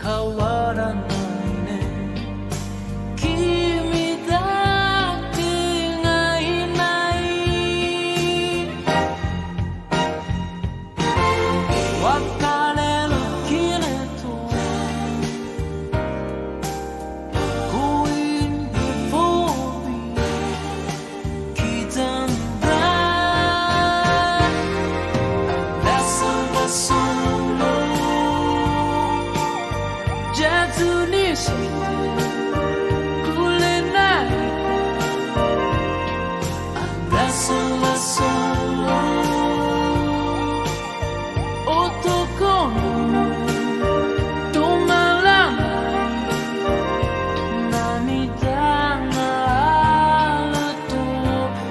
変わらないね君だけがいない別れる気ねとGoing before me刻んだラスラスジャズにしてくれないかラスラス男の止まらない涙があると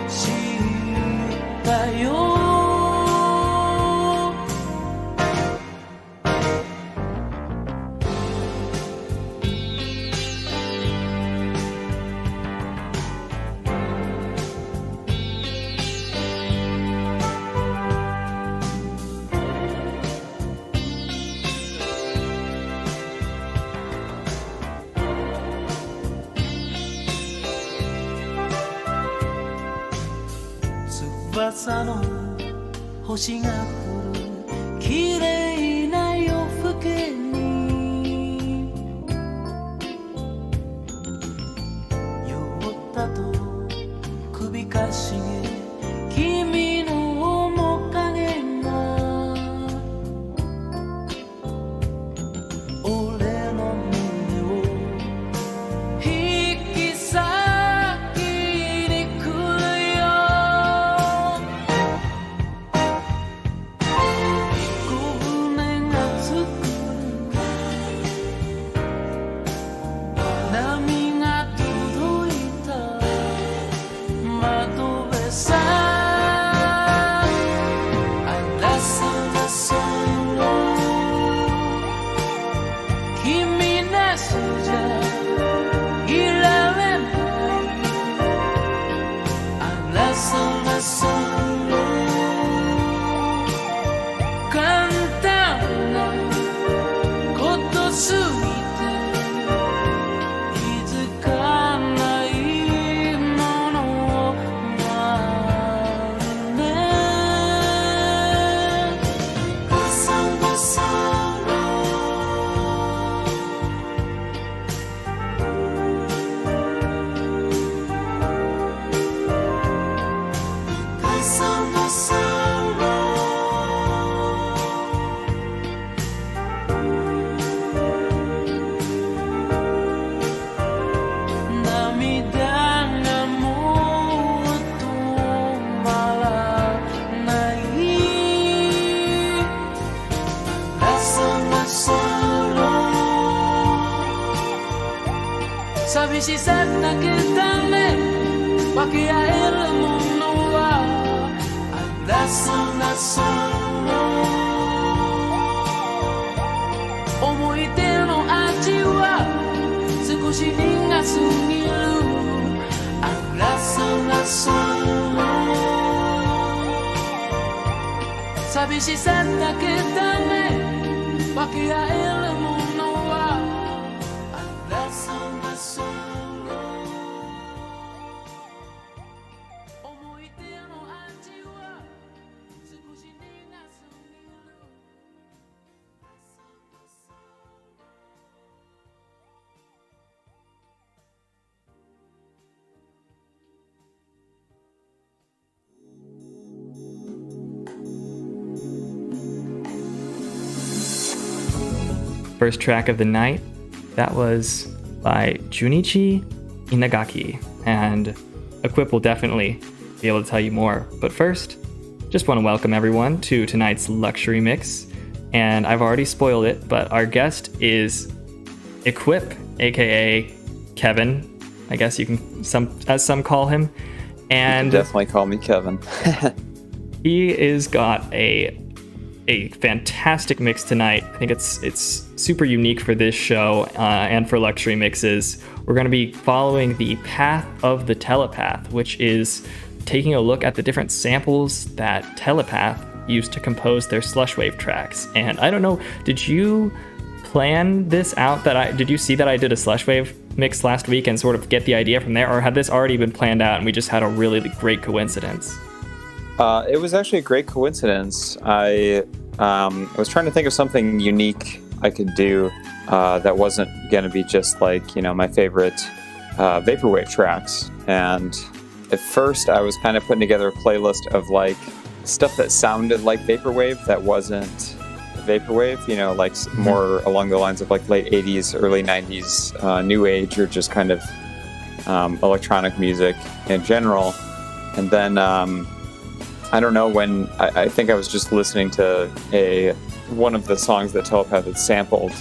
知ったよ翼の星が降る綺麗な夜更けに酔ったと首かしげ君の面影が俺の胸を引き裂きに来るよ波が届いた窓辺さあらさらさ君なしじゃいられないあらさらさ簡単なことすぎ寂しさだけだね分け合えるものはあらそらそ思い出の味は少し苦すぎるあらそらそ寂しさだけだね分け合えるものはあらそらそ思い出の味は少し苦すぎるFirst track of the night, that was by Junichi Inagaki, and Equip will definitely be able to tell you more. But first, just want to welcome everyone to tonight's luxury mix, and I've already spoiled it, but our guest is Equip, aka Kevin, I guess you can as some call him, and you can definitely call me Kevin. He is got a fantastic mix tonight. I think it's super unique for this show and for luxury mixes. We're going to be following the path of the Telepath, which is taking a look at the different samples that Telepath used to compose their Slushwave tracks. And I don't know, did you plan this out? Did you see that I did a Slush Wave mix last week and sort of get the idea from there, or had this already been planned out and we just had a really great coincidence? It was actually a great coincidence. I was trying to think of something unique I could do that wasn't going to be just like, my favorite vaporwave tracks. And at first I was kind of putting together a playlist of like stuff that sounded like vaporwave that wasn't vaporwave, like more along the lines of like late 80s, early 90s, new age, or just kind of electronic music in general. And then I don't know when I think I was just listening to one of the songs that Telepath had sampled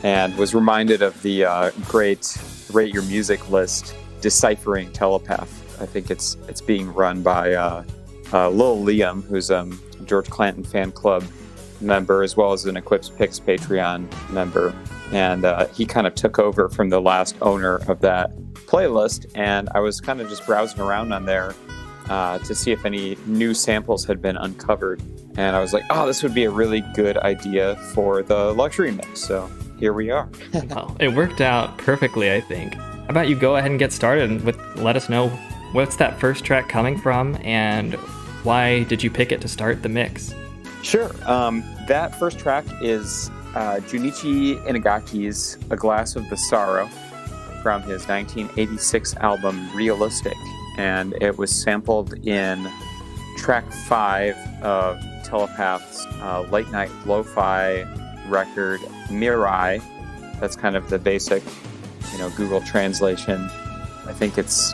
and was reminded of the great Rate Your Music list deciphering Telepath. I think it's being run by Lil Liam, who's a George Clanton fan club member, as well as an Eclipse Picks Patreon member. And he kind of took over from the last owner of that playlist. And I was kind of just browsing around on there to see if any new samples had been uncovered. And I was like, oh, this would be a really good idea for the luxury mix. So here we are. Well, it worked out perfectly, I think. How about you go ahead and get started and let us know what's that first track coming from and why did you pick it to start the mix? Sure. That first track is Junichi Inagaki's A Glass of the Sorrow from his 1986 album Realistic. And it was sampled in track 5 of Telepath's late night lo-fi record Mirai. That's kind of the basic, Google translation. I think it's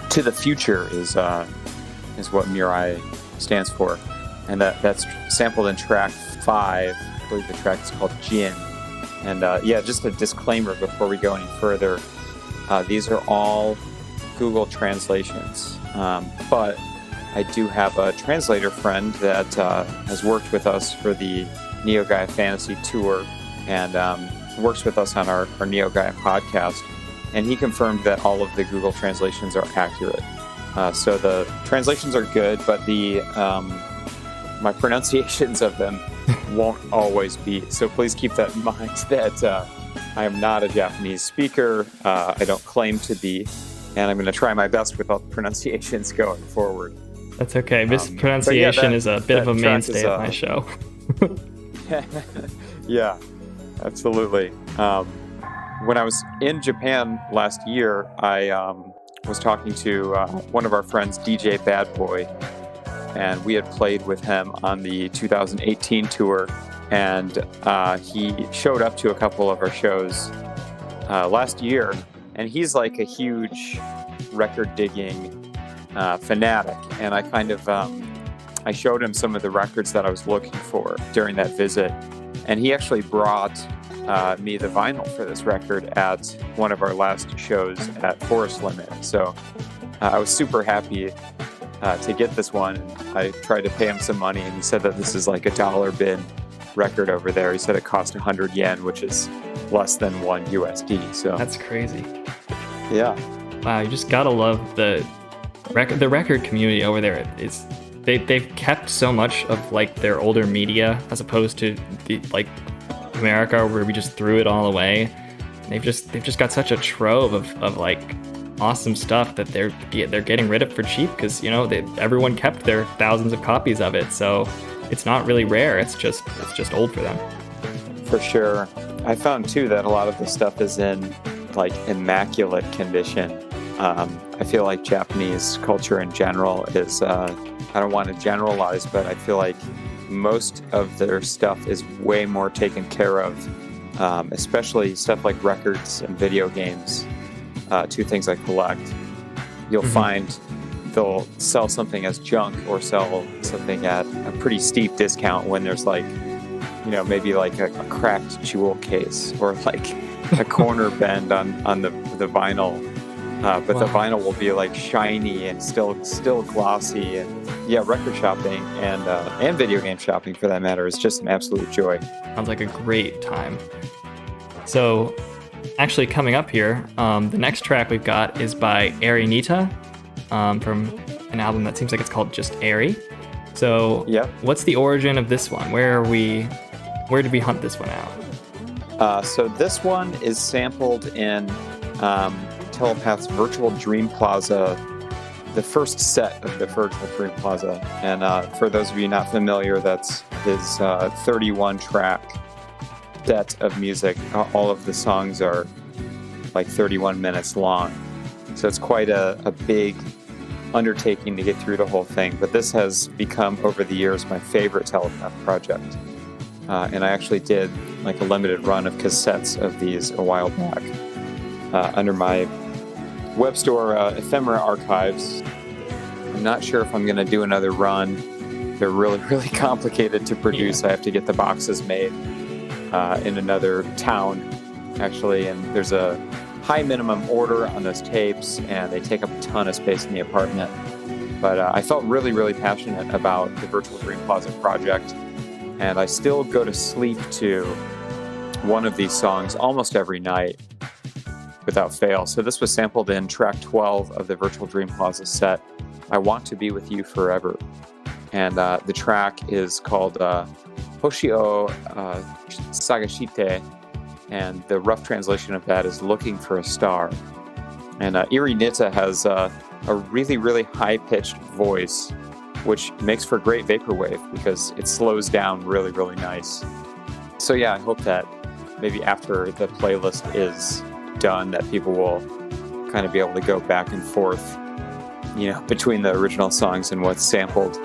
To the Future is what Mirai stands for. And that's sampled in track 5. I believe the track is called Jin. And just a disclaimer before we go any further. These are all Google translations. But I do have a translator friend that has worked with us for the Neo Gaia Fantasy Tour and works with us on our Neo Gaia podcast. And he confirmed that all of the Google translations are accurate. So the translations are good, but my pronunciations of them won't always be. So please keep that in mind that I am not a Japanese speaker. I don't claim to be. And I'm going to try my best with all the pronunciations going forward. That's okay. Mispronunciation is a bit of a mainstay of my show. Yeah, absolutely. When I was in Japan last year, I was talking to one of our friends, DJ Bad Boy, and we had played with him on the 2018 tour, and he showed up to a couple of our shows last year, and he's like a huge record-digging fanatic, and I kind of I showed him some of the records that I was looking for during that visit, and he actually brought me the vinyl for this record at one of our last shows at Forest Limit. So I was super happy to get this one. I tried to pay him some money, and he said that this is like a $1 bin record over there. He said it cost 100 yen, which is less than $1 USD. So that's crazy. Yeah. Wow, you just gotta love the record community over there. They've kept so much of like their older media as opposed to the like America where we just threw it all away. They've just got such a trove of like awesome stuff that they're getting rid of for cheap because everyone kept their thousands of copies of it, so it's not really rare. It's just old for them. For sure. I found too that a lot of the stuff is in like immaculate condition. I feel like Japanese culture in general is I don't want to generalize, but I feel like most of their stuff is way more taken care of, especially stuff like records and video games, two things I collect. You'll find they'll sell something as junk or sell something at a pretty steep discount when there's like, maybe like a cracked jewel case or like a corner bend on the vinyl. But the vinyl will be like shiny and still glossy, and record shopping and video game shopping for that matter is just an absolute joy. Sounds like a great time. So, actually coming up here, the next track we've got is by Eri Nita, from an album that seems like it's called just Eri. So, what's the origin of this one? Where did we hunt this one out? So this one is sampled in Telepath's Virtual Dream Plaza, the first set of the Virtual Dream Plaza. And for those of you not familiar, that's his 31-track set of music. All of the songs are like 31 minutes long. So it's quite a big undertaking to get through the whole thing. But this has become, over the years, my favorite Telepath project. And I actually did like a limited run of cassettes of these a while back under my web store ephemera archives. I'm not sure if I'm going to do another run. They're really, really complicated to produce. I have to get the boxes made in another town, actually, and there's a high minimum order on those tapes, and they take up a ton of space in the apartment. But I felt really, really passionate about the Virtual Dream Plaza project, and I still go to sleep to one of these songs almost every night without fail. So this was sampled in track 12 of the Virtual Dream Plaza set, I Want to Be With You Forever. And the track is called Hoshi o Sagashite, and the rough translation of that is Looking for a Star. And Iri Nita has a really, really high-pitched voice, which makes for great vaporwave because it slows down really, really nice. So yeah, I hope that maybe after the playlist is done, that people will kind of be able to go back and forth, you know, between the original songs and what's sampled.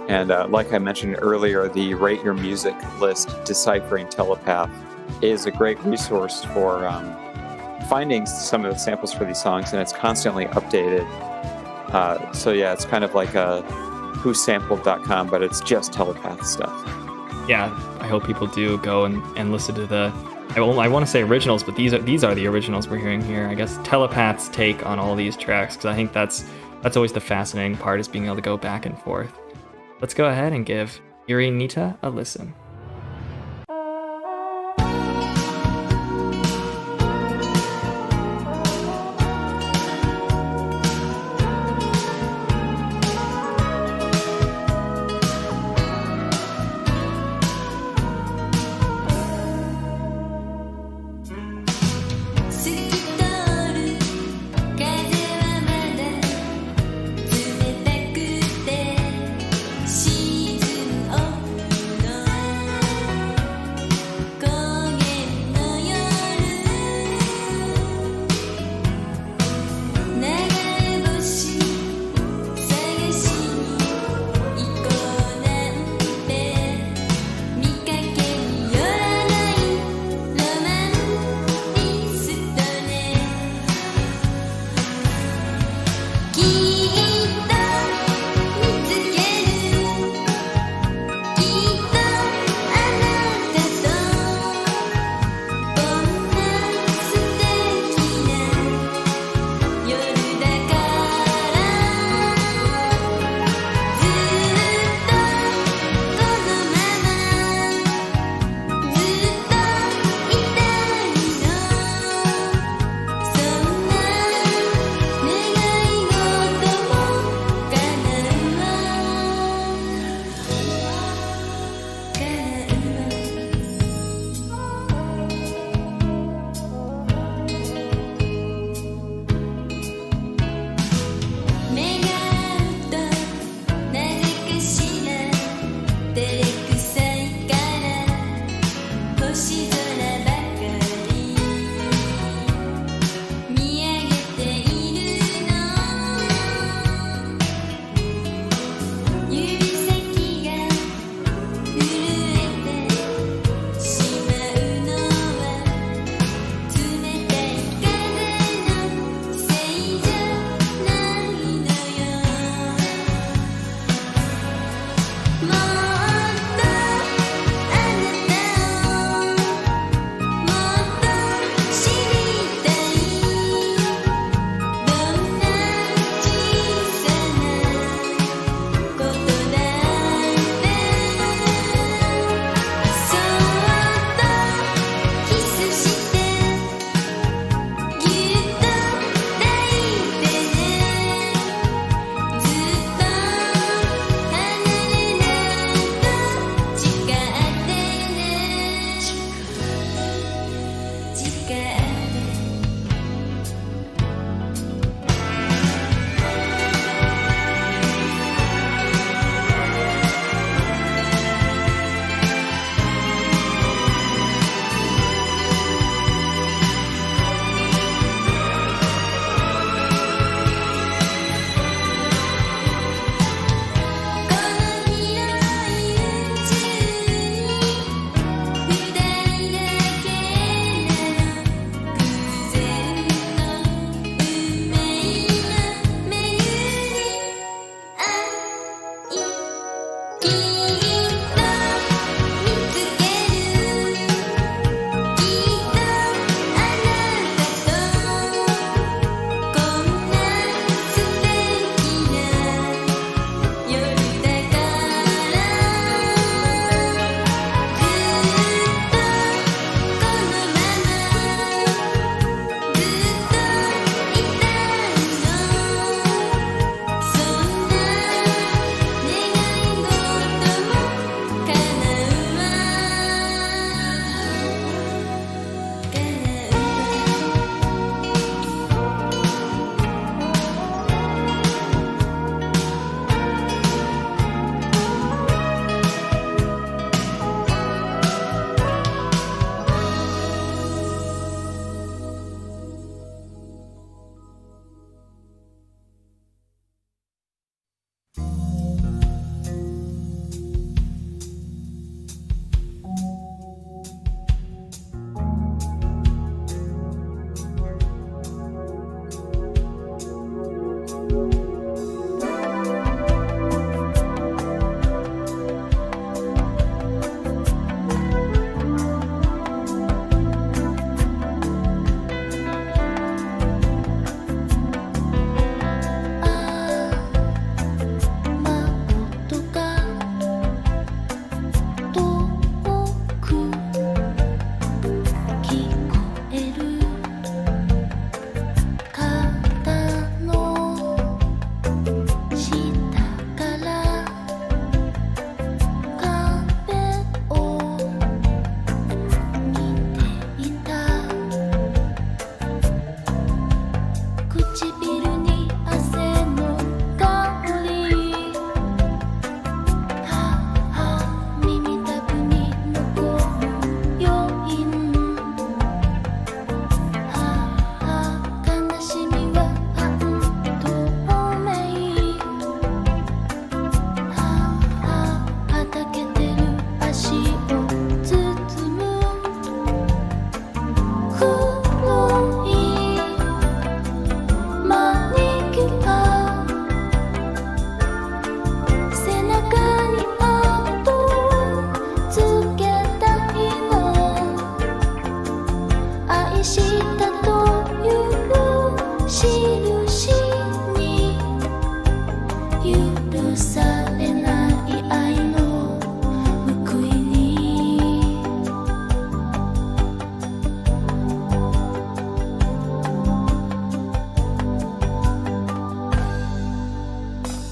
And like I mentioned earlier, the Rate Your Music list Deciphering Telepath is a great resource for finding some of the samples for these songs, and it's constantly updated. So yeah, it's kind of like a whosampled.com, but it's just Telepath stuff. Yeah, I hope people do go and listen to the, I want to say originals, but these are the originals we're hearing here. I guess Telepath's take on all these tracks, because I think that's always the fascinating part, is being able to go back and forth. Let's go ahead and give Iri Nita a listen. したという印に許されない愛の報いに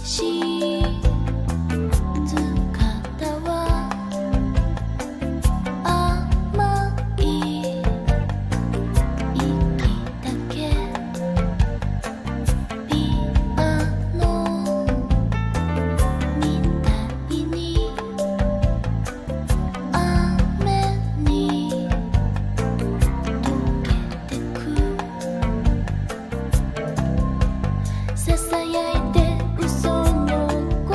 静かだわ甘い息だけピアノみたいに雨に溶けてくささやいて嘘の言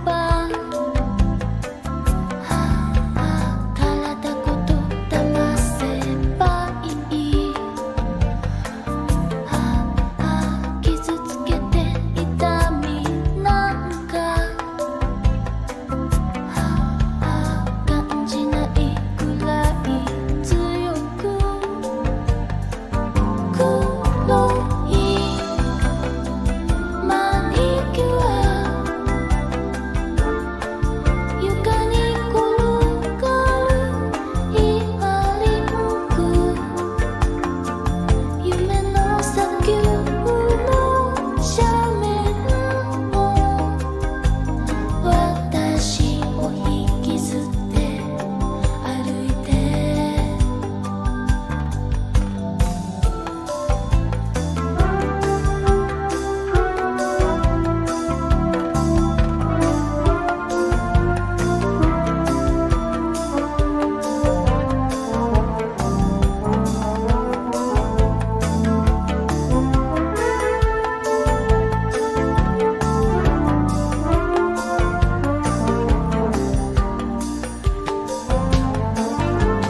葉体ごと騙せばいい傷つけて痛みなんか感じないくらい強く黒いマニキュア床に転がるイヤリング夢の砂丘の斜面を私を引きずって歩いて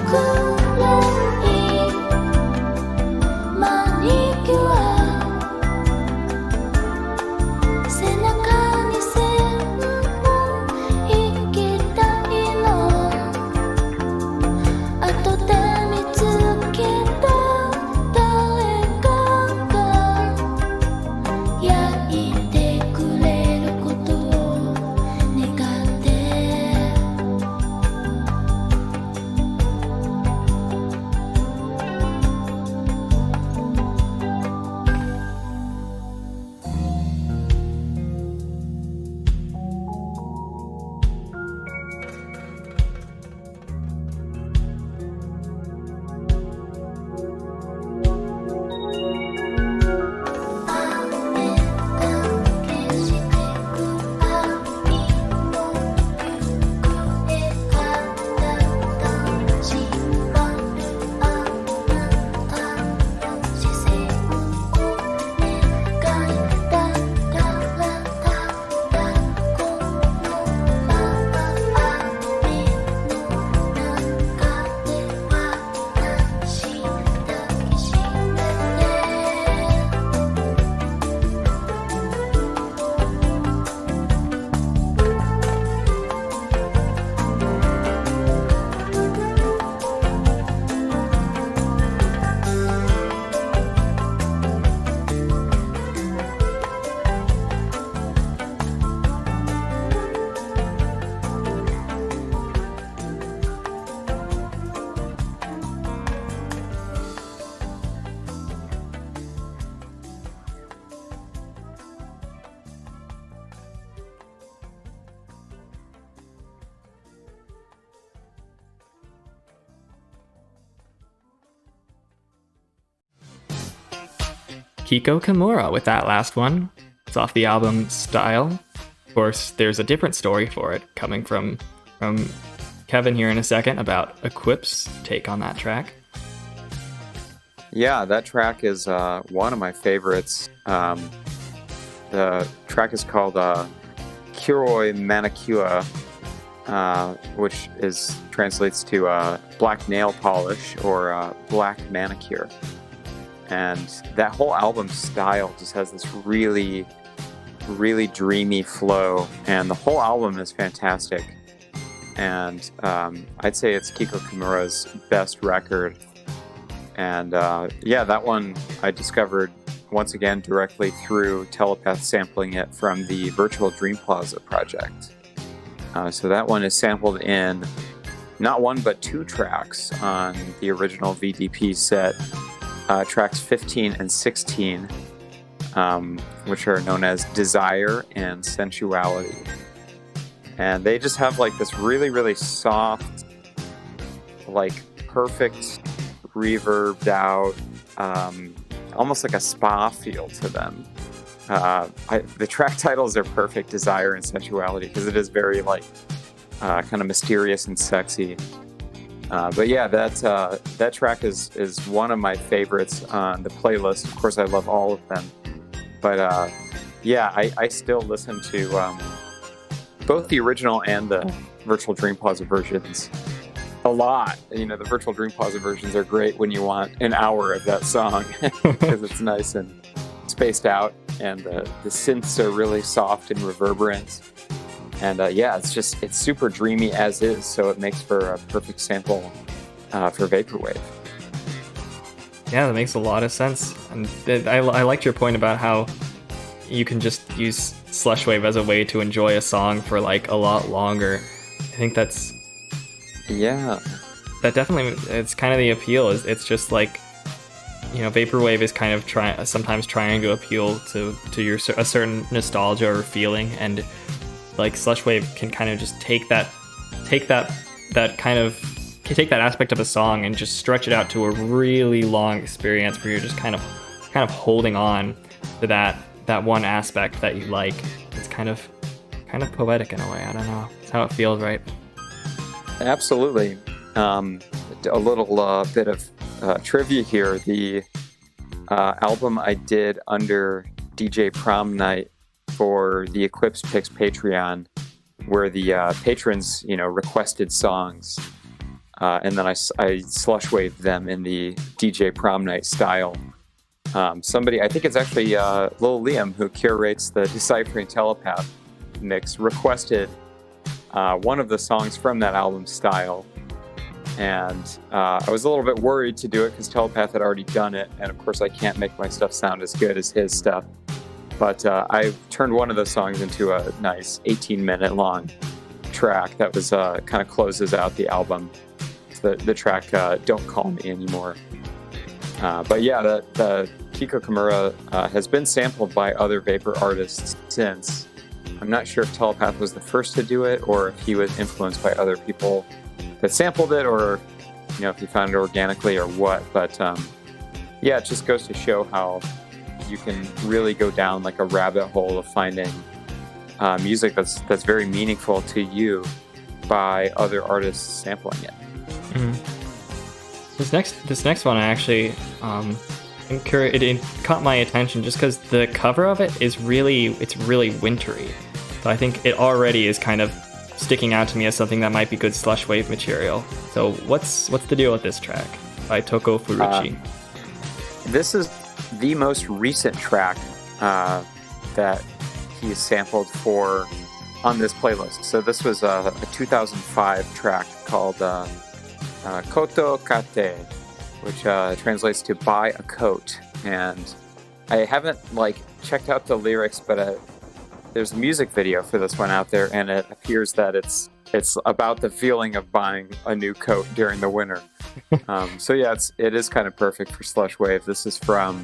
黒いマニキュア背中に線を引きたいの後で見つけた誰かが焼いてくれることを願ってKiko Kimura with that last one. It's off the album Style. Of course, there's a different story for it coming from Kevin here in a second about Equip's take on that track. Yeah, that track is one of my favorites. The track is called Kiroi Manicure, which translates to black nail polish or black manicure. And that whole album style just has this really, really dreamy flow, and the whole album is fantastic. And I'd say it's Kiko Kimura's best record. And yeah, that one I discovered once again directly through Telepath sampling it from the Virtual Dream Plaza project. So that one is sampled in not one but two tracks on the original VDP set, tracks 15 and 16, which are known as Desire and Sensuality. And they just have like this really, really soft, like perfect reverbed out, almost like a spa feel to them. The track titles are perfect, Desire and Sensuality, because it is very like kind of mysterious and sexy. But yeah, that track is one of my favorites on the playlist. Of course, I love all of them. But yeah, I still listen to both the original and the Virtual Dream Plaza versions a lot. You know, the Virtual Dream Plaza versions are great when you want an hour of that song because it's nice and spaced out, and the synths are really soft and reverberant. And yeah, it's super dreamy as is, so it makes for a perfect sample for Vaporwave. Yeah, that makes a lot of sense. And I liked your point about how you can just use Slushwave as a way to enjoy a song for like a lot longer. I think that definitely, it's kind of the appeal. It's just like, you know, Vaporwave is kind of sometimes trying to appeal to a certain nostalgia or feeling, and like Slushwave can kind of just take that aspect of a song and just stretch it out to a really long experience where you're just kind of holding on to that one aspect that you like. It's kind of poetic in a way. I don't know. It's how it feels, right? Absolutely. A little bit of trivia here. The album I did under DJ Prom Night for the Eclipse Picks Patreon, where the patrons, you know, requested songs, and then I slushwaved them in the DJ Prom Night style. Somebody, I think it's actually Lil Liam, who curates the Deciphering Telepath mix, requested one of the songs from that album style. And I was a little bit worried to do it because Telepath had already done it. And of course, I can't make my stuff sound as good as his stuff. But I turned one of those songs into a nice 18-minute long track that was kind of closes out the album. It's the track Don't Call Me Anymore. But yeah, the Kiko Kimura has been sampled by other Vapor artists since. I'm not sure if Telepath was the first to do it, or if he was influenced by other people that sampled it, or, you know, if he found it organically or what. But yeah, it just goes to show how you can really go down like a rabbit hole of finding music that's very meaningful to you by other artists sampling it. Mm-hmm. This next one, I actually it caught my attention just because the cover of it is really wintry. So I think it already is kind of sticking out to me as something that might be good Slushwave material. So what's the deal with this track by Toko Furuichi? This is the most recent track that he sampled for on this playlist. So this was a 2005 track called Koto Kate, which translates to buy a coat. And I haven't checked out the lyrics, but there's a music video for this one out there, and it appears that it's about the feeling of buying a new coat during the winter. So yeah, it is kind of perfect for Slushwave. This is from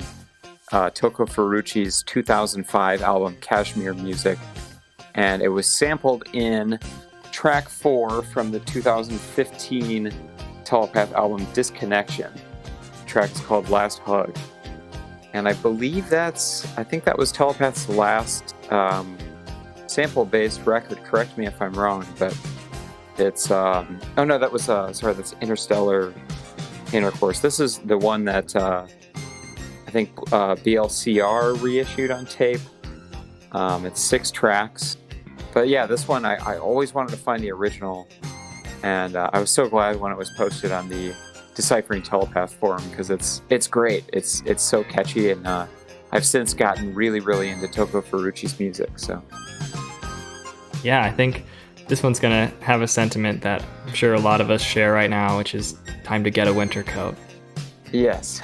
Toko Furuichi's 2005 album Kashmir Music, and it was sampled in track 4 from the 2015 Telepath album Disconnection. The track is called Last Hug. And I believe that was Telepath's last sample-based record. Correct me if I'm wrong, but it's that's Interstellar Intercourse. This is the one that I think BLCR reissued on tape. It's 6 tracks. But yeah, this one I always wanted to find the original, and I was so glad when it was posted on the Deciphering Telepath forum, because it's great. It's so catchy, and I've since gotten really, really into Toko Furuichi's music. So yeah, I think this one's gonna have a sentiment that I'm sure a lot of us share right now, which is time to get a winter coat. Yes.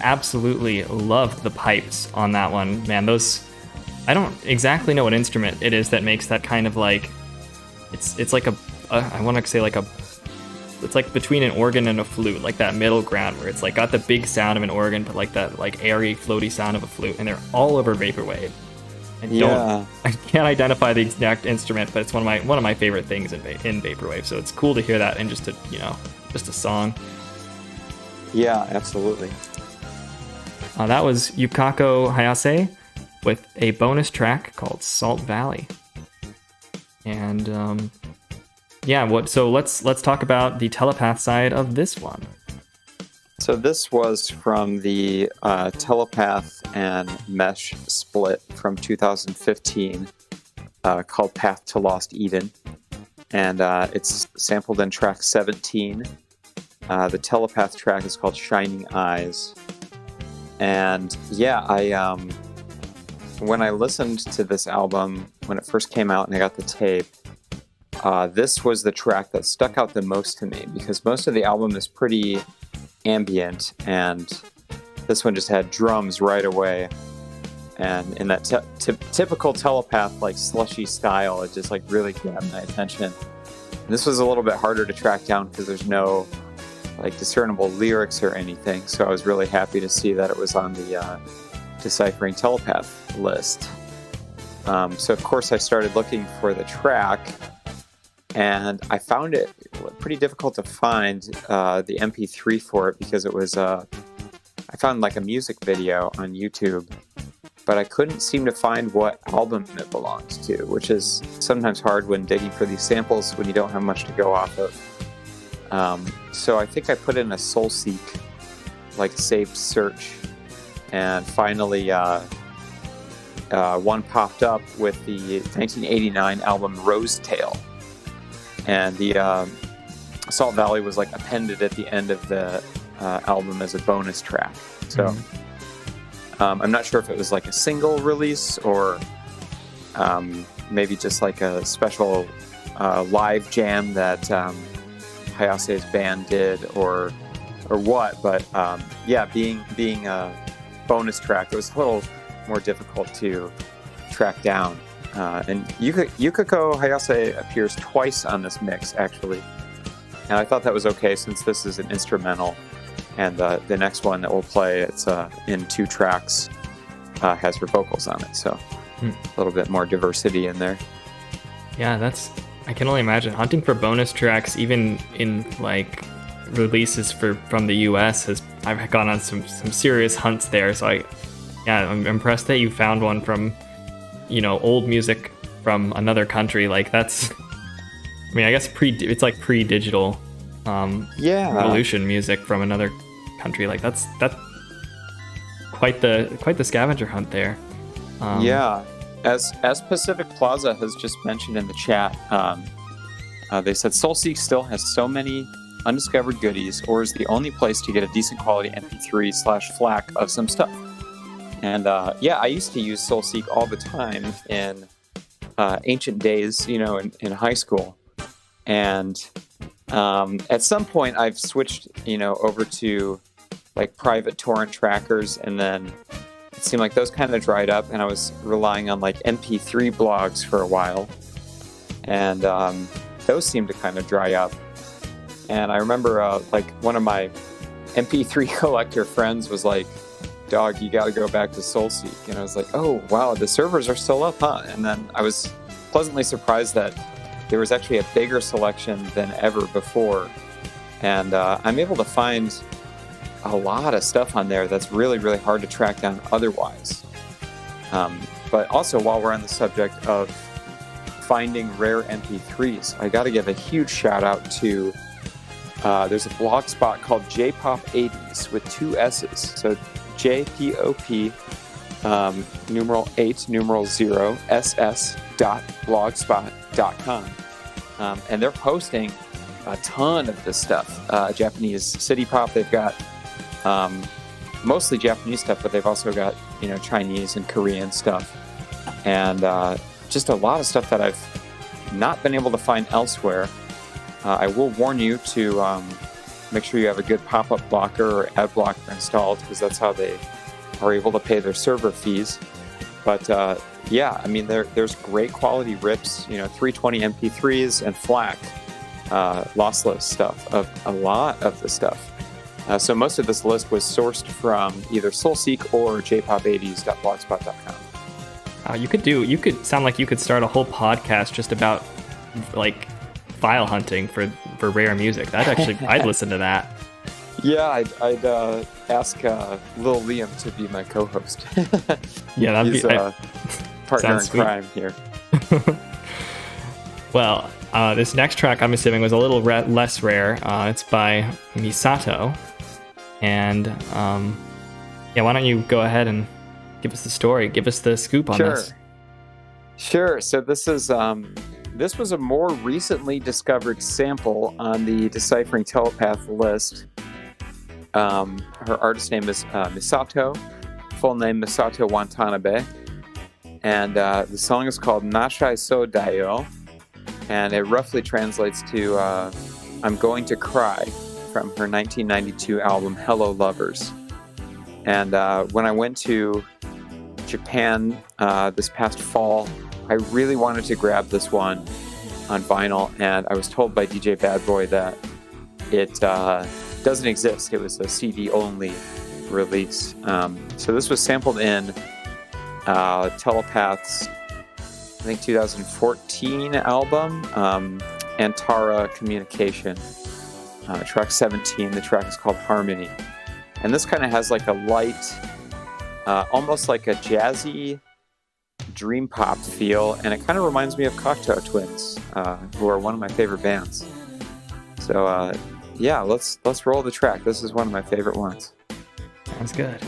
absolutely loved the pipes on that one, man. Those, I don't exactly know what instrument it is that makes that kind of like, it's like I want to say like it's like between an organ and a flute, like that middle ground where it's like got the big sound of an organ, but like that like airy, floaty sound of a flute, and they're all over vaporwave. And I can't identify the exact instrument, but it's one of my favorite things in vaporwave. So it's cool to hear that in just a song. Yeah, absolutely. That was Yukako Hayase with a bonus track called Salt Valley. And so let's talk about the Telepath side of this one. So this was from the Telepath and Mesh split from 2015 called Path to Lost Eden. And it's sampled in track 17. The Telepath track is called Shining Eyes. And yeah, when I listened to this album, when it first came out and I got the tape, this was the track that stuck out the most to me because most of the album is pretty ambient, and this one just had drums right away. And in that typical Telepath, like slushy style, it just like really grabbed my attention. And this was a little bit harder to track down because there's no like discernible lyrics or anything. So I was really happy to see that it was on the Deciphering Telepath list. So of course I started looking for the track, and I found it pretty difficult to find the MP3 for it because it was I found like a music video on YouTube, but I couldn't seem to find what album it belonged to, which is sometimes hard when digging for these samples when you don't have much to go off of. So I think I put in a SoulSeek, like saved search, and finally one popped up with the 1989 album Rosetail. And the Salt Valley was like appended at the end of the album as a bonus track. So I'm not sure if it was like a single release or maybe just like a special live jam that Hayase's band did or what. But yeah, being a bonus track, it was a little more difficult to track down. And Yukiko Hayase appears twice on this mix, actually. And I thought that was okay since this is an instrumental. And the next one that we'll play, it's in 2 tracks, has her vocals on it. So a little bit more diversity in there. Yeah, I can only imagine. Hunting for bonus tracks, even in like releases from the US, I've gone on some serious hunts there. So I'm impressed that you found one from old music from another country. Like that's, I mean, I guess it's like pre-digital revolution music from another country. Like that's quite the scavenger hunt there. Yeah, as Pacific Plaza has just mentioned in the chat, they said SoulSeek still has so many undiscovered goodies, or is the only place to get a decent quality MP3/FLAC of some stuff. And yeah, I used to use SoulSeek all the time in ancient days, in high school. And at some point, I've switched, over to like private torrent trackers, and then it seemed like those kind of dried up, and I was relying on like MP3 blogs for a while, and those seemed to kind of dry up. And I remember like one of my MP3 collector friends was like, "Dog, you got to go back to SoulSeek." And I was like, "Oh, wow, the servers are still up, huh?" And then I was pleasantly surprised that there was actually a bigger selection than ever before. And I'm able to find a lot of stuff on there that's really, really hard to track down otherwise. But also, while we're on the subject of finding rare MP3s, I got to give a huge shout out to, there's a blog spot called JPop80s with 2 S's. So JPOP, numeral 8, numeral 0, ss.blogspot.com. And they're posting a ton of this stuff. Japanese city pop, they've got mostly Japanese stuff, but they've also got, Chinese and Korean stuff. And just a lot of stuff that I've not been able to find elsewhere. I will warn you to make sure you have a good pop-up blocker or ad blocker installed, because that's how they are able to pay their server fees. But yeah, I mean, there's great quality rips, 320 MP3s and FLAC lossless stuff of a lot of the stuff. So most of this list was sourced from either Soulseek or jpop80s.blogspot.com. You could sound like you could start a whole podcast just about like file hunting for rare music. I'd listen to that. Yeah, I'd ask Lil Liam to be my co-host. Yeah, that'd He's be partner in sweet. crime here. Well, this next track I'm assuming was a little less rare. It's by Misato, and yeah, why don't you go ahead and give us the story, give us the scoop on this. Sure. So this was a more recently discovered sample on the Deciphering Telepath list. Her artist name is Misato, full name Misato Watanabe, and the song is called Nashai So Dayo, and it roughly translates to I'm Going to Cry, from her 1992 album Hello Lovers. And when I went to Japan this past fall, I really wanted to grab this one on vinyl, and I was told by DJ Bad Boy that it doesn't exist. It was a CD only release. So this was sampled in Telepath's, I think, 2014 album, Antara Communication, track 17. The track is called Harmony. And this kind of has like a light, almost like a jazzy dream pop feel, and it kind of reminds me of Cocteau Twins, who are one of my favorite bands. So yeah, let's roll the track. This is one of my favorite ones. Sounds good.「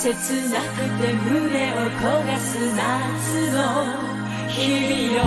切なくて胸を焦がす夏の日々よ」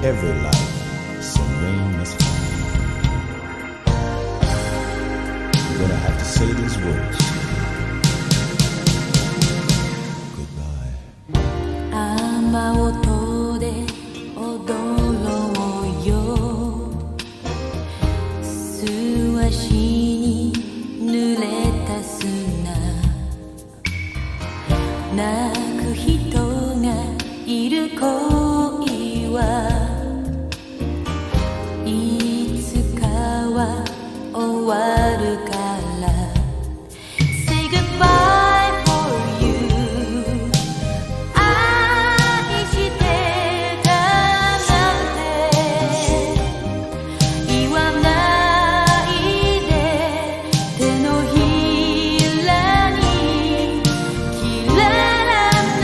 every life some rain must fall. I'm gonna have to say these words. Goodbye. 雨音で踊ろうよ素足に濡れた砂泣く人がいる恋はいつかは終わるから Say goodbye for you 愛してたなんて言わないで手のひらにキララの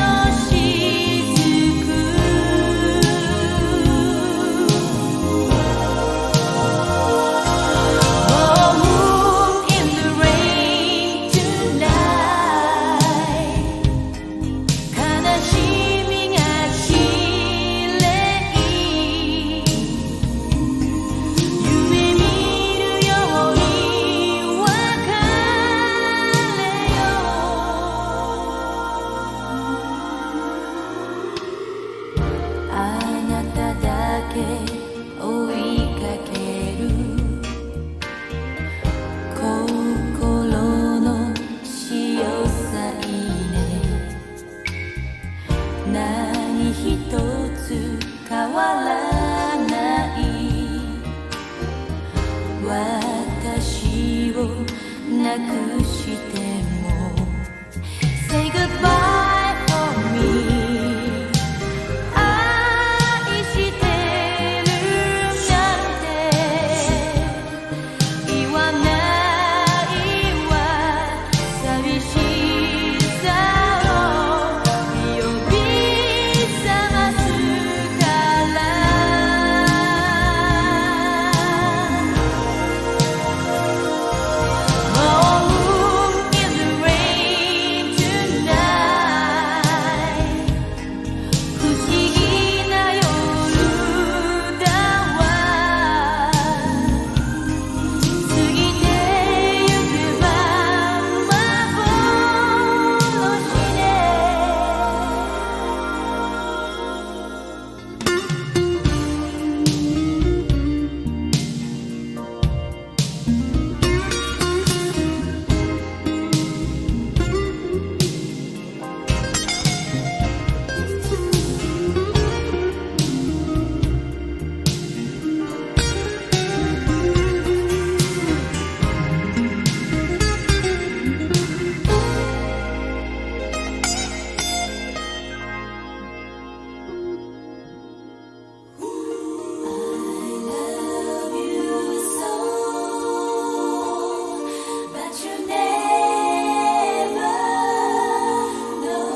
雫 Oh moon in the rain tonight 悲しみがきれい夢見るように別れよあなただけ追いかける心の潮さいね何一つ変わらない私をなくしても Say goodbye for me 愛してるなんて言わないわ寂しさを呼び覚ますから Oh moon in the rain tonight 不思議な夜だわ過ぎてゆけば幻ね But you never know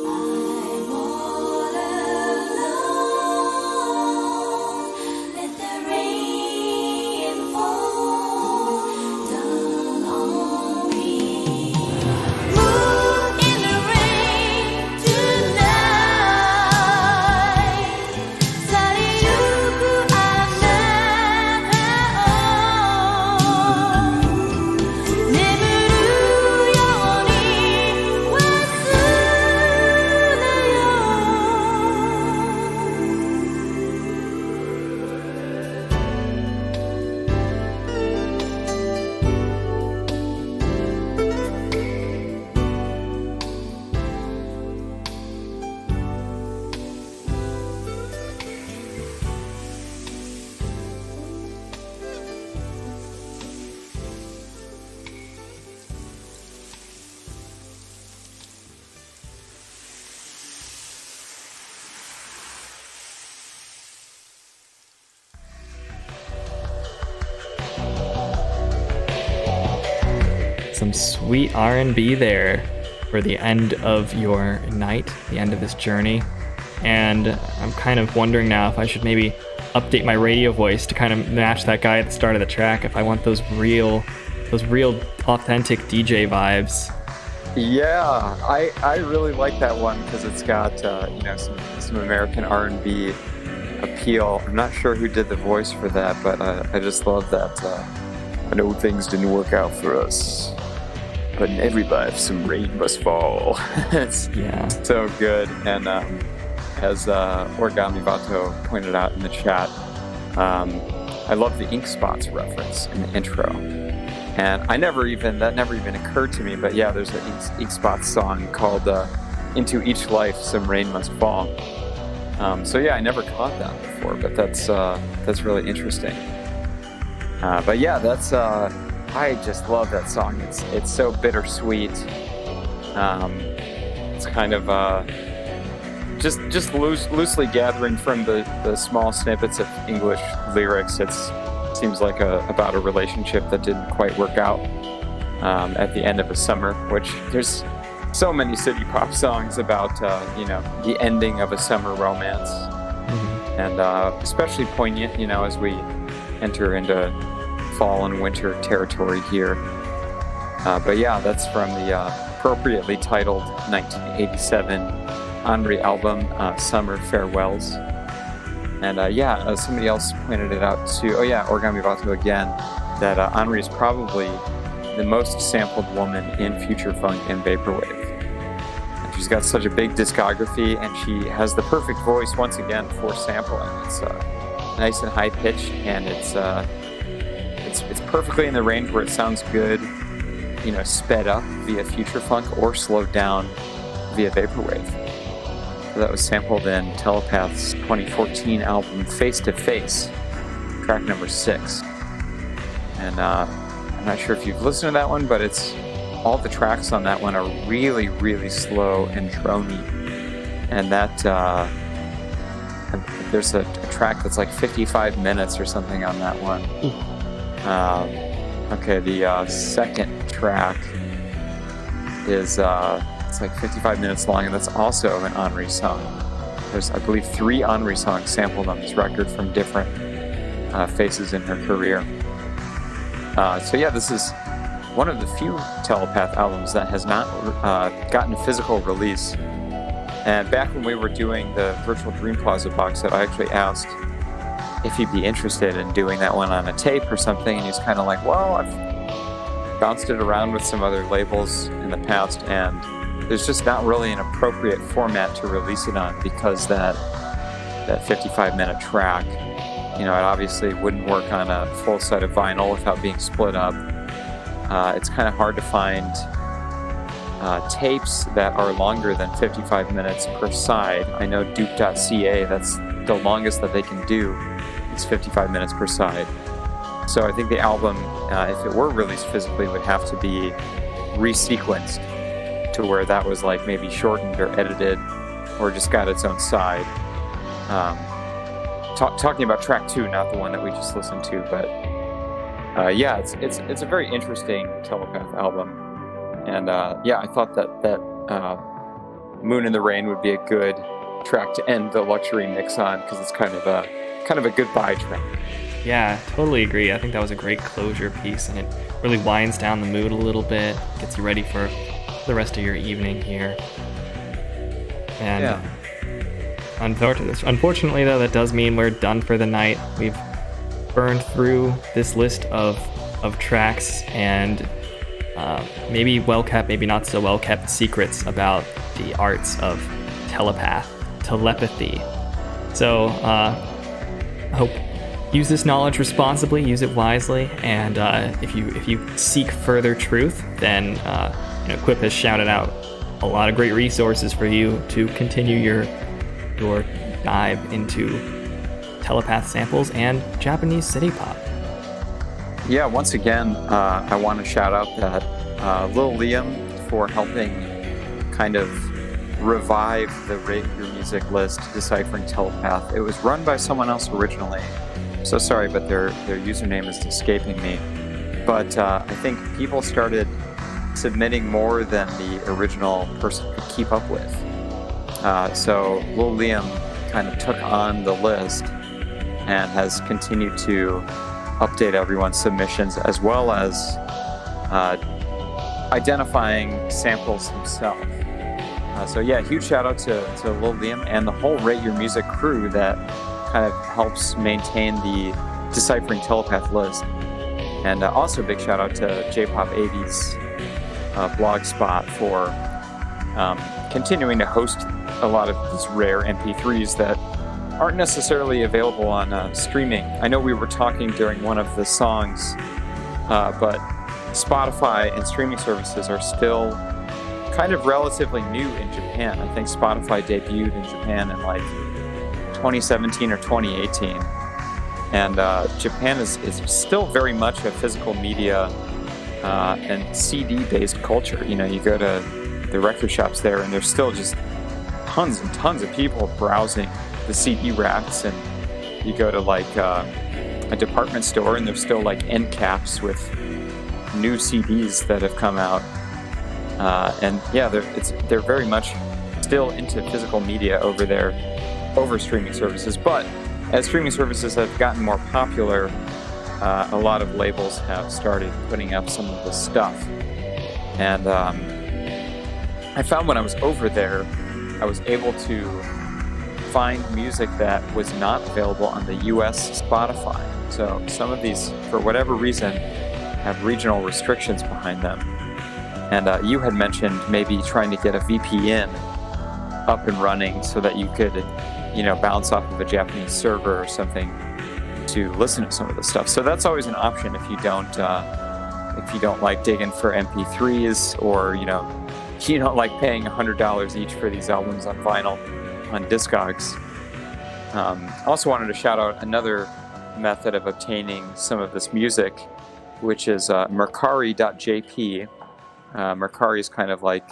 I'm all alone Let the rain fall down on me Moon in the rain tonight 去りゆくあなたを眠るように忘れよ Some sweet R&B there for the end of your night, the end of this journey. And I'm kind of wondering now if I should maybe update my radio voice to kind of match that guy at the start of the track if I want those real authentic DJ vibes. Yeah, I really like that one because it's got some American R&B appeal. I'm not sure who did the voice for that, but I just love that. I know things didn't work out for us, but in every life some rain must fall. It's so good. And as Origami Vato pointed out in the chat, I love the ink spots reference in the intro. And that never even occurred to me, but yeah, there's an ink spots song called Into Each Life Some Rain Must Fall. So yeah, I never caught that before, but that's really interesting. But yeah, I just love that song. It's so bittersweet. It's kind of just loosely gathering from the small snippets of English lyrics. It seems like about a relationship that didn't quite work out at the end of a summer, which there's so many city pop songs about the ending of a summer romance. And especially poignant as we enter into fall and winter territory here. But yeah, that's from the appropriately titled 1987 Henri album, Summer Farewells. And somebody else pointed it out too. Oh yeah, Origami Vato again, that Henri is probably the most sampled woman in future funk and vaporwave. And she's got such a big discography, and she has the perfect voice once again for sampling. It's nice and high pitched, and it's perfectly in the range where it sounds good, sped up via future funk or slowed down via vaporwave. So that was sampled in Telepath's 2014 album Face to Face, track number 6. And I'm not sure if you've listened to that one, but all the tracks on that one are really, really slow and drony. And that there's a track that's like 55 minutes or something on that one. The second track is it's like 55 minutes long, and that's also an Henri song. There's, I believe, 3 Henri songs sampled on this record from different phases in her career. This is one of the few Telepath albums that has not gotten a physical release. And back when we were doing the Virtual Dream Plaza box set, I actually asked if he'd be interested in doing that one on a tape or something, and he's kind of like, well, I've bounced it around with some other labels in the past, and there's just not really an appropriate format to release it on, because that 55-minute track, it obviously wouldn't work on a full set of vinyl without being split up. It's kind of hard to find tapes that are longer than 55 minutes per side. I know Duke.ca, that's the longest that they can do. It's 55 minutes per side. So I think the album, if it were released physically, would have to be resequenced to where that was like maybe shortened or edited or just got its own side. Talking about track 2, not the one that we just listened to, but it's a very interesting Telepath album. And I thought that Moon in the Rain would be a good track to end the luxury mix on, because it's kind of a goodbye track. Yeah, totally agree. I think that was a great closure piece, and it really winds down the mood a little bit, gets you ready for the rest of your evening here. And unfortunately, though, that does mean we're done for the night. We've burned through this list of tracks and maybe well-kept, maybe not so well-kept secrets about the arts of telepathy. So I hope use this knowledge responsibly, use it wisely, and if you seek further truth, then Quip has shouted out a lot of great resources for you to continue your dive into Telepath samples and Japanese city pop. Yeah, once again, I want to shout out that Lil Liam for helping kind of revive the Rate Your Music list, Deciphering Telepath. It was run by someone else originally. So sorry, but their username is escaping me. But I think people started submitting more than the original person could keep up with. So Lil Liam kind of took on the list and has continued to update everyone's submissions, as well as identifying samples himself. So yeah, huge shout out to Lil Liam and the whole Rate Your Music crew that kind of helps maintain the Deciphering Telepath list. And also big shout out to J-Pop 80s blog spot for continuing to host a lot of these rare MP3s that aren't necessarily available on streaming. I know we were talking during one of the songs, but Spotify and streaming services are still kind of relatively new in Japan. I think Spotify debuted in Japan in like 2017 or 2018. And Japan is still very much a physical media and CD-based culture. You know, you go to the record shops there and there's still just tons and tons of people browsing the CD racks, and you go to like a department store and there's still like end caps with new CDs that have come out. And yeah, they're very much still into physical media over there, over streaming services. But as streaming services have gotten more popular, a lot of labels have started putting up some of this stuff. And I found when I was over there, I was able to find music that was not available on the US Spotify. So some of these, for whatever reason, have regional restrictions behind them. And you had mentioned maybe trying to get a VPN up and running so that you could, you know, bounce off of a Japanese server or something to listen to some of this stuff. So that's always an option if you don't like digging for MP3s, or you don't like paying $100 each for these albums on vinyl on Discogs. Also wanted to shout out another method of obtaining some of this music, which is Mercari.jp. Mercari is kind of like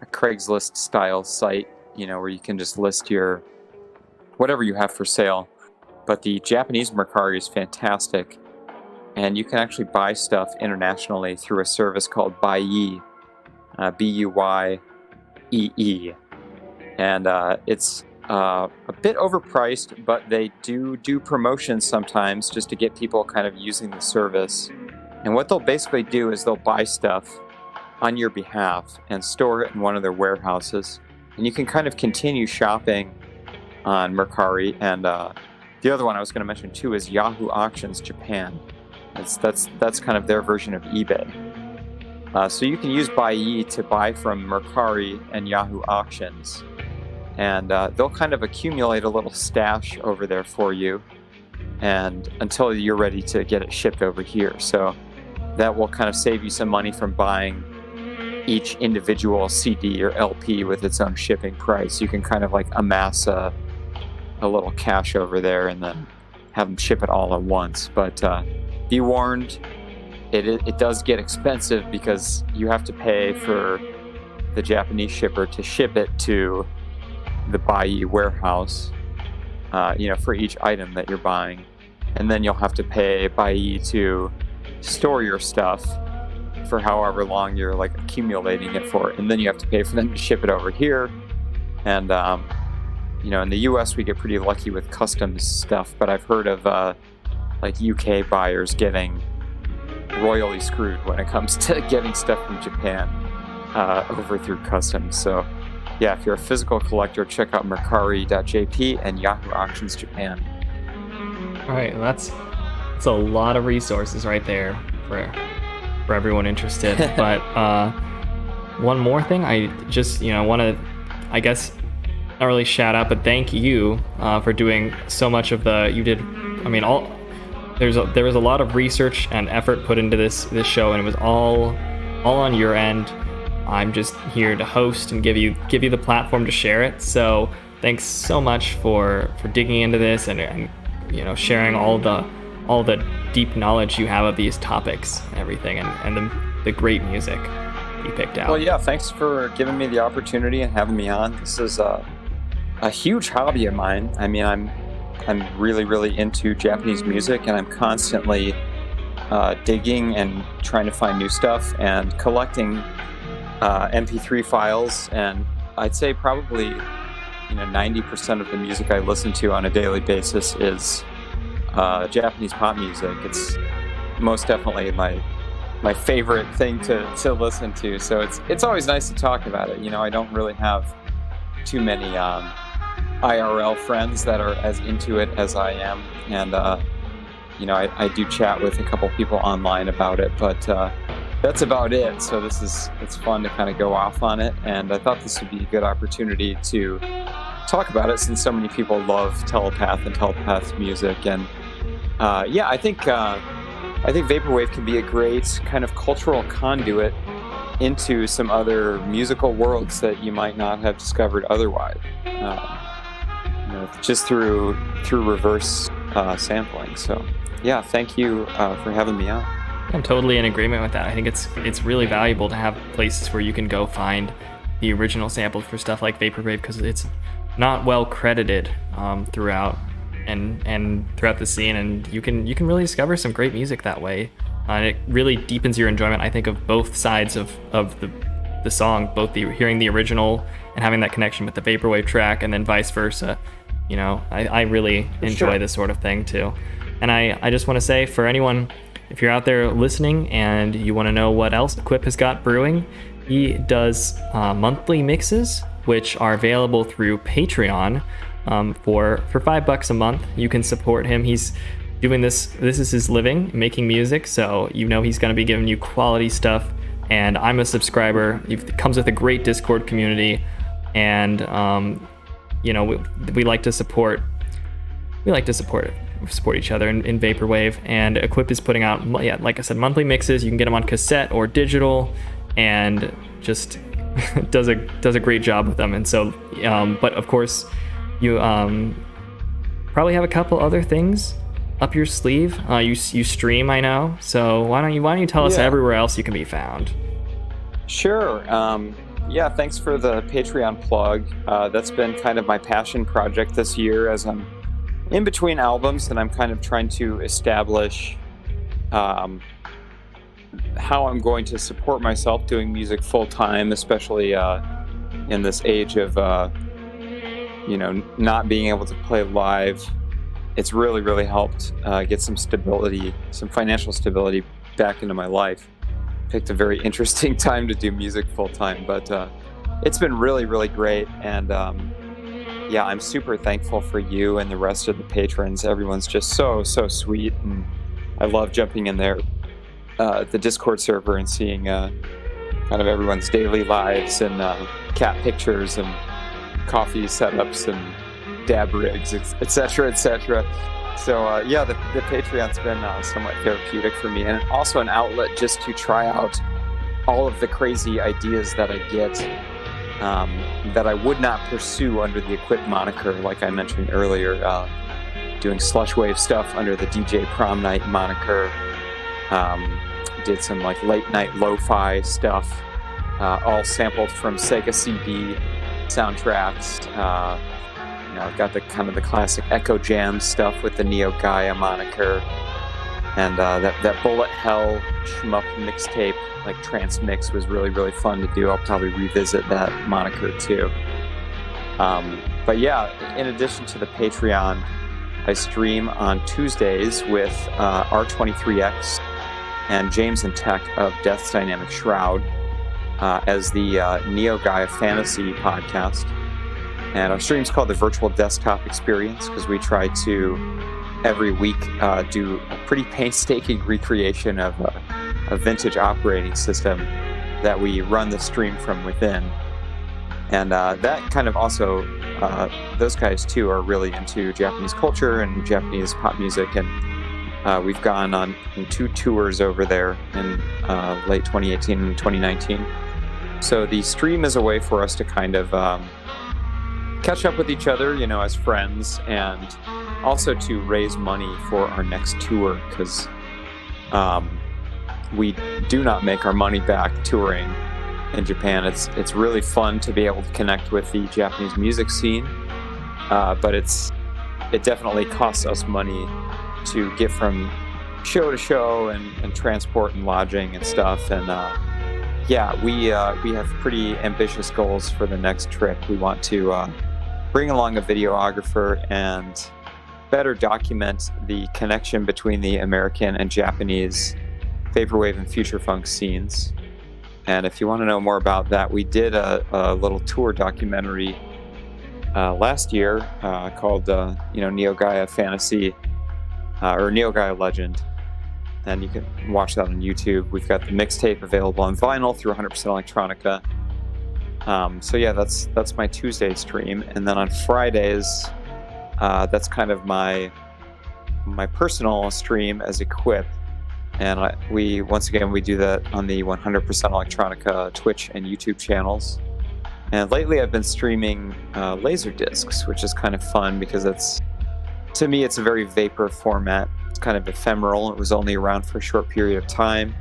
a Craigslist style site, you know, where you can just list your whatever you have for sale. But the Japanese Mercari is fantastic, and you can actually buy stuff internationally through a service called Buyee, B-U-Y-E-E. And it's a bit overpriced, but they do promotions sometimes just to get people kind of using the service. And what they'll basically do is they'll buy stuff on your behalf and store it in one of their warehouses. And you can kind of continue shopping on Mercari. And the other one I was going to mention too is Yahoo Auctions Japan. That's kind of their version of eBay. So you can use Buyee to buy from Mercari and Yahoo Auctions. And they'll kind of accumulate a little stash over there for you, and until you're ready to get it shipped over here. So that will kind of save you some money from buying each individual CD or LP with its own shipping price. You can kind of like amass a little cash over there and then have them ship it all at once. But be warned, it does get expensive because you have to pay for the Japanese shipper to ship it to the Buyee warehouse, for each item that you're buying. And then you'll have to pay Buyee to store your stuff for however long you're like accumulating it for. And then you have to pay for them to ship it over here. And, in the US we get pretty lucky with customs stuff, but I've heard of like UK buyers getting royally screwed when it comes to getting stuff from Japan over through customs. So yeah, if you're a physical collector, check out Mercari.jp and Yahoo Auctions Japan. All right, that's a lot of resources right there for everyone interested. But one more thing, I just want to, I guess, not really shout out, but thank you for doing so much of the. You did, there was a lot of research and effort put into this show, and it was all on your end. I'm just here to host and give you the platform to share it. So thanks so much for digging into this and sharing all the deep knowledge you have of these topics and everything, and the great music you picked out. Well, yeah, thanks for giving me the opportunity and having me on. This is a huge hobby of mine. I mean, I'm really, really into Japanese music, and I'm constantly digging and trying to find new stuff and collecting MP3 files. And I'd say probably 90% of the music I listen to on a daily basis is Japanese pop music. It's most definitely my my favorite thing to listen to. So it's always nice to talk about it. I don't really have too many IRL friends that are as into it as I am, and I do chat with a couple people online about it, but that's about it. So it's fun to kind of go off on it, and I thought this would be a good opportunity to talk about it since so many people love Telepath and Telepath music. And I think vaporwave can be a great kind of cultural conduit into some other musical worlds that you might not have discovered otherwise, just through reverse sampling. So yeah, thank you for having me on. I'm totally in agreement with that. I think it's really valuable to have places where you can go find the original samples for stuff like vaporwave, because it's not well credited throughout and throughout the scene, and you can really discover some great music that way. And it really deepens your enjoyment, I think, of both sides of the song, both hearing the original and having that connection with the vaporwave track, and then vice versa. I really enjoy this sort of thing too. And I just want to say, for anyone, if you're out there listening and you want to know what else Equip has got brewing, he does monthly mixes, which are available through Patreon. For $5 a month, you can support him. He's doing this is his living, making music, so he's going to be giving you quality stuff. And I'm a subscriber. It comes with a great Discord community, and we like to support each other in vaporwave. And Equip is putting out, like I said, monthly mixes. You can get them on cassette or digital, and just does a great job with them. And so but of course, you probably have a couple other things up your sleeve. You stream, I know. So why don't you tell us everywhere else you can be found? Sure. Thanks for the Patreon plug. That's been kind of my passion project this year, as I'm in between albums, and I'm kind of trying to establish how I'm going to support myself doing music full time, especially in this age of not being able to play live. It's really, really helped get some financial stability back into my life. Picked a very interesting time to do music full time, but it's been really, really great. And I'm super thankful for you and the rest of the patrons. Everyone's just so sweet, and I love jumping in there, the Discord server, and seeing kind of everyone's daily lives and cat pictures and coffee setups and dab rigs, etc., etc. So the Patreon's been somewhat therapeutic for me, and also an outlet just to try out all of the crazy ideas that I get that I would not pursue under the Equip moniker, like I mentioned earlier. Doing slushwave stuff under the DJ Prom Night moniker. Did some like late night lo-fi stuff, all sampled from Sega CD soundtracks. Got the kind of the classic Echo Jam stuff with the Neo Gaia moniker, and that Bullet Hell shmup mixtape, like trance mix, was really, really fun to do. I'll probably revisit that moniker too. In addition to the Patreon, I stream on Tuesdays with R23X and James and Tech of Death's Dynamic Shroud as the Neo Gaia Fantasy podcast. And our stream's called the Virtual Desktop Experience, because we try to, every week, do a pretty painstaking recreation of a vintage operating system that we run the stream from within. And that kind of also, those guys too are really into Japanese culture and Japanese pop music, and we've gone on 2 tours over there in late 2018 and 2019. So the stream is a way for us to kind of catch up with each other, as friends, and also to raise money for our next tour, because we do not make our money back touring in Japan. It's really fun to be able to connect with the Japanese music scene, but it definitely costs us money to get from show to show and transport and lodging and stuff. And we have pretty ambitious goals for the next trip. We want to bring along a videographer and better document the connection between the American and Japanese vaporwave and future funk scenes. And if you want to know more about that, we did a little tour documentary last year called Neo Gaia Fantasy or Neo Gaia Legend. And you can watch that on YouTube. We've got the mixtape available on vinyl through 100% Electronica. So yeah, that's my Tuesday stream. And then on Fridays, that's kind of my personal stream as Equip. And we do that on the 100% Electronica Twitch and YouTube channels. And lately I've been streaming laser discs, which is kind of fun because to me it's a very vapor format. It's kind of ephemeral. It was only around for a short period of time.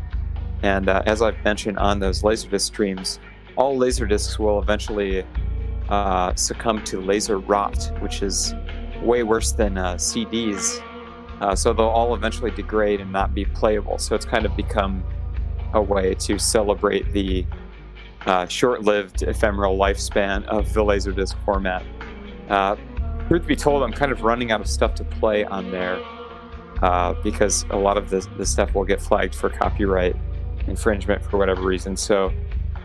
And as I've mentioned on those Laserdisc streams, all Laserdiscs will eventually succumb to laser rot, which is way worse than CDs. So they'll all eventually degrade and not be playable. So it's kind of become a way to celebrate the short-lived ephemeral lifespan of the Laserdisc format. Truth be told, I'm kind of running out of stuff to play on there because a lot of the stuff will get flagged for copyright infringement for whatever reason. So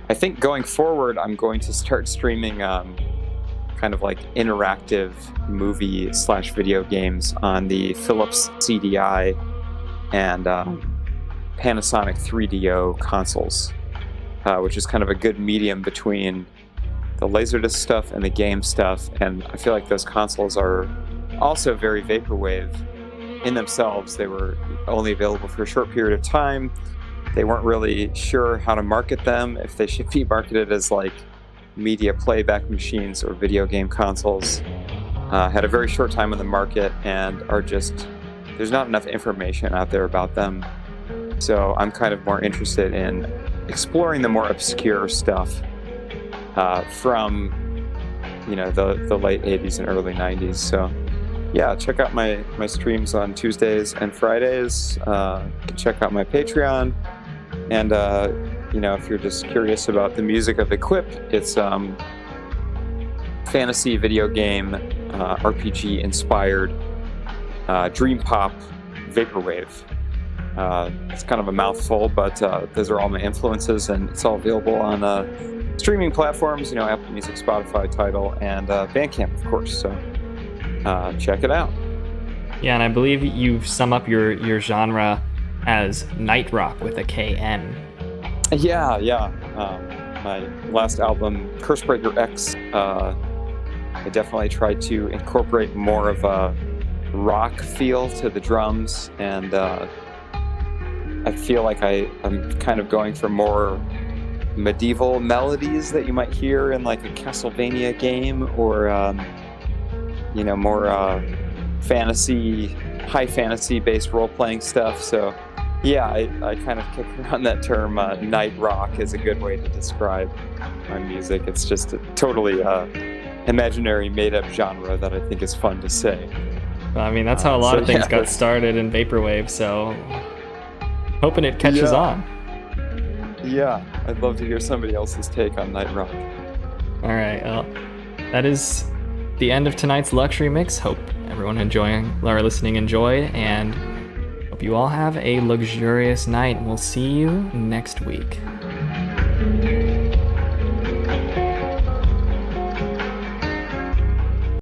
I think going forward, I'm going to start streaming kind of like interactive movie / video games on the Philips CDI and Panasonic 3DO consoles, which is kind of a good medium between the Laserdisc stuff and the game stuff. And I feel like those consoles are also very vaporwave in themselves. They were only available for a short period of time. They weren't really sure how to market them, if they should be marketed as like media playback machines or video game consoles. Had a very short time on the market and there's not enough information out there about them. So I'm kind of more interested in exploring the more obscure stuff from the late 80s and early 90s. So yeah, check out my streams on Tuesdays and Fridays. You can check out my Patreon. And if you're just curious about the music of Equip, it's fantasy video game, RPG inspired, dream pop, vaporwave. It's kind of a mouthful, but those are all my influences, and it's all available on streaming platforms, Apple Music, Spotify, Tidal, and Bandcamp, of course. So check it out. Yeah, and I believe you sum up your genre as night rock with a KN. Yeah. My last album, Cursebreaker X, I definitely tried to incorporate more of a rock feel to the drums, and I feel like I'm kind of going for more medieval melodies that you might hear in like a Castlevania game, or more high fantasy based role-playing stuff. So yeah, I kind of kick around that term night rock is a good way to describe my music. It's just a totally imaginary made-up genre that I think is fun to say. Well, I mean, that's how a lot of things got started in vaporwave, so hoping it catches on. Yeah, I'd love to hear somebody else's take on night rock. All right, well, that is the end of tonight's Luxury Mix. Hope everyone listening enjoyed, and hope you all have a luxurious night. We'll see you next week.